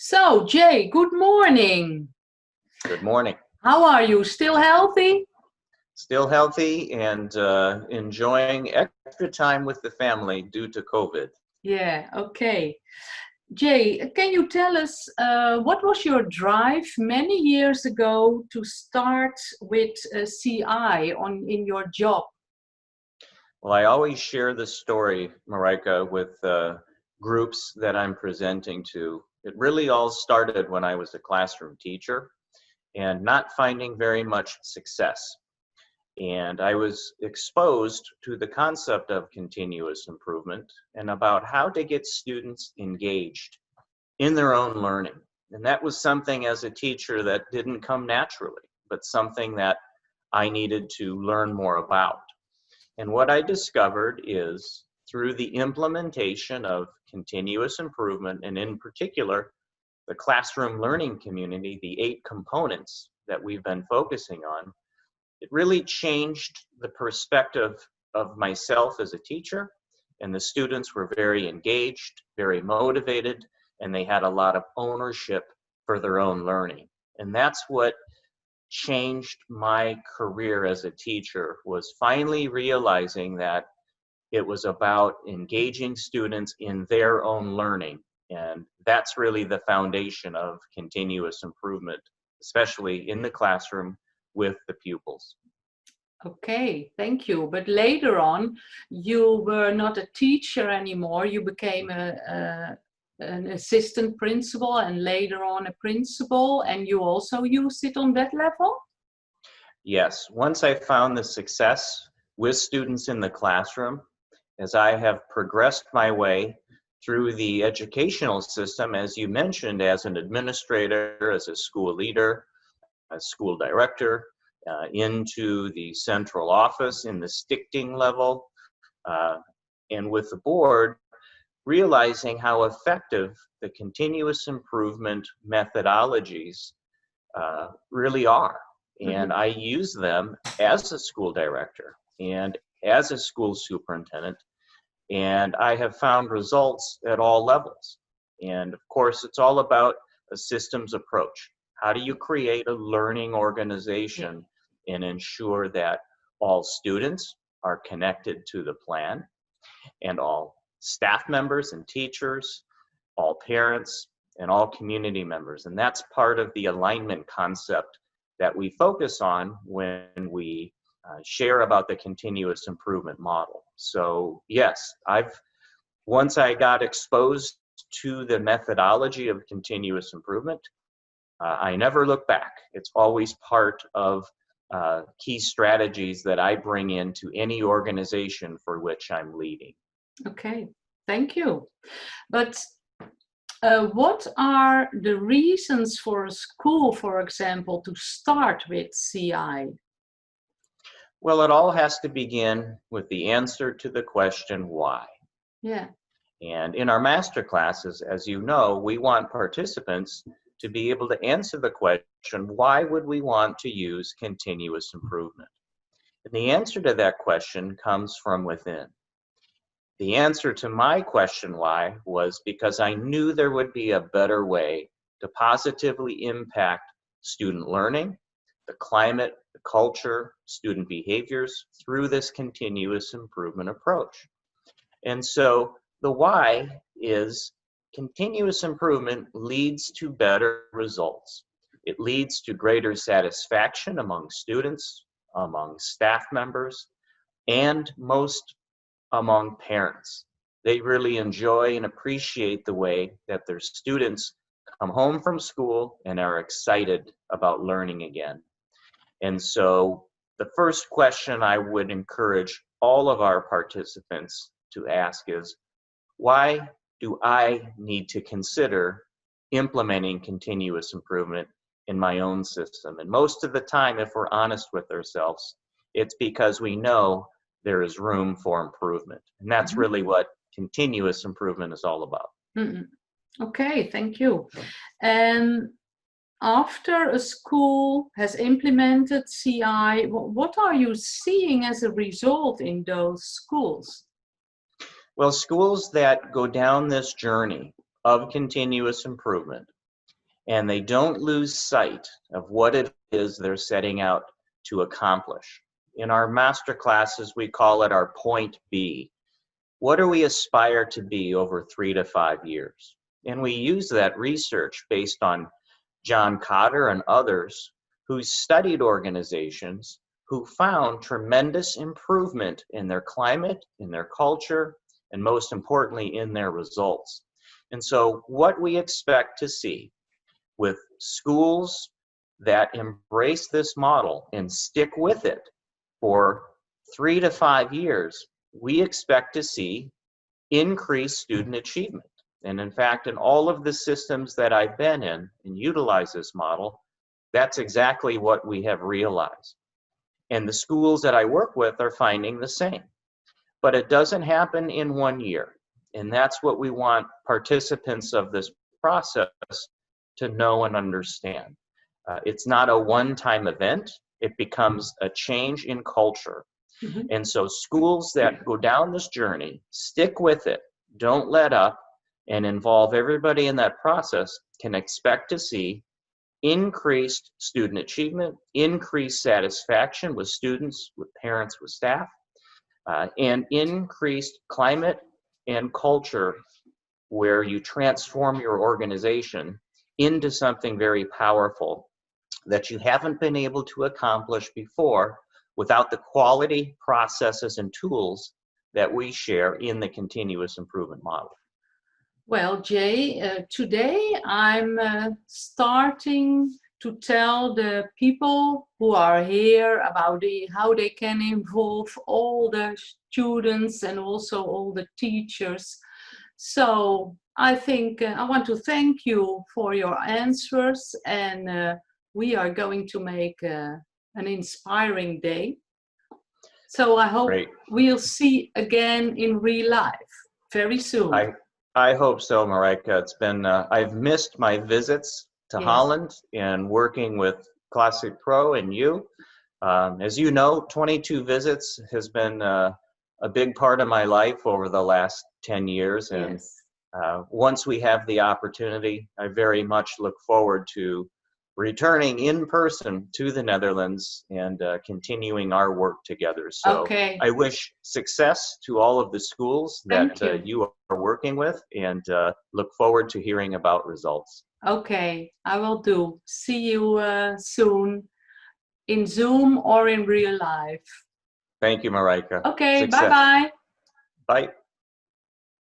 So, Jay, good morning. Good morning. How are you? Still healthy? Still healthy and enjoying extra time with the family due to COVID. Yeah, okay. Jay, can you tell us what was your drive many years ago to start with CI in your job? Well, I always share this story, Marijke, with groups that I'm presenting to. It really all started when I was a classroom teacher and not finding very much success. And I was exposed to the concept of continuous improvement and about how to get students engaged in their own learning. And that was something as a teacher that didn't come naturally, but something that I needed to learn more about. And what I discovered is through the implementation of continuous improvement, and in particular, the classroom learning community, the 8 components that we've been focusing on, it really changed the perspective of myself as a teacher, and the students were very engaged, very motivated, and they had a lot of ownership for their own learning. And that's what changed my career as a teacher, was finally realizing that it was about engaging students in their own learning. And that's really the foundation of continuous improvement, especially in the classroom with the pupils. Okay, thank you. But later on, you were not a teacher anymore. You became an assistant principal and later on a principal, and you also used it on that level? Yes, once I found the success with students in the classroom, as I have progressed my way through the educational system, as you mentioned, as an administrator, as a school leader, a school director, into the central office in the Stichting level, uh, and with the board, realizing how effective the continuous improvement methodologies really are. And Mhm. I use them as a school director and as a school superintendent, and I have found results at all levels. And of course, it's all about a systems approach. How do you create a learning Yeah. organization and ensure that all students are connected to the plan, and all staff members and teachers, all parents, and all community members? And that's part of the alignment concept that we focus on when we share about the continuous improvement model. So yes, once I got exposed to the methodology of continuous improvement, I never look back. It's always part of key strategies that I bring into any organization for which I'm leading. Okay, thank you. But what are the reasons for a school, for example, to start with CI? Well, it all has to begin with the answer to the question why. Yeah. And in our master classes, as you know, we want participants to be able to answer the question, why would we want to use continuous improvement? And the answer to that question comes from within. The answer to my question why was because I knew there would be a better way to positively impact student learning, the climate, the culture, student behaviors through this continuous improvement approach. And so the why is continuous improvement leads to better results. It leads to greater satisfaction among students, among staff members, and most among parents. They really enjoy and appreciate the way that their students come home from school and are excited about learning again. And so the first question I would encourage all of our participants to ask is, why do I need to consider implementing continuous improvement in my own system? And most of the time, if we're honest with ourselves, it's because we know there is room for improvement. And that's Mhm. really what continuous improvement is all about. Mhm. Okay, thank you. And after a school has implemented CI, what are you seeing as a result in those schools? Well, schools that go down this journey of continuous improvement and they don't lose sight of what it is they're setting out to accomplish. In our master classes, we call it our point B. What do we aspire to be over 3 to 5 years? And we use that research based on John Cotter and others who studied organizations who found tremendous improvement in their climate, in their culture, and most importantly, in their results. And so what we expect to see with schools that embrace this model and stick with it for 3 to 5 years, we expect to see increased student achievement. And in fact, in all of the systems that I've been in and utilize this model, that's exactly what we have realized. And the schools that I work with are finding the same. But it doesn't happen in 1 year. And that's what we want participants of this process to know and understand. It's not a one-time event. It becomes a change in culture. Mm-hmm. And so schools that go down this journey, stick with it, don't let up, and involve everybody in that process can expect to see increased student achievement, increased satisfaction with students, with parents, with staff, and increased climate and culture where you transform your organization into something very powerful that you haven't been able to accomplish before without the quality, processes, and tools that we share in the continuous improvement model. Well, Jay, today I'm starting to tell the people who are here about how they can involve all the students and also all the teachers. So I think I want to thank you for your answers, and we are going to make an inspiring day. So I hope we'll see again in real life very soon. I hope so, Marijke. It's been, I've missed my visits to Holland and working with Klasse.Pro and you. As you know, 22 visits has been a big part of my life over the last 10 years. And once we have the opportunity, I very much look forward to returning in person to the Netherlands and continuing our work together. So I wish success to all of the schools that you are working with, and look forward to hearing about results. Okay, I will do. See you soon in Zoom or in real life. Thank you, Marijke. Okay, bye-bye. Bye.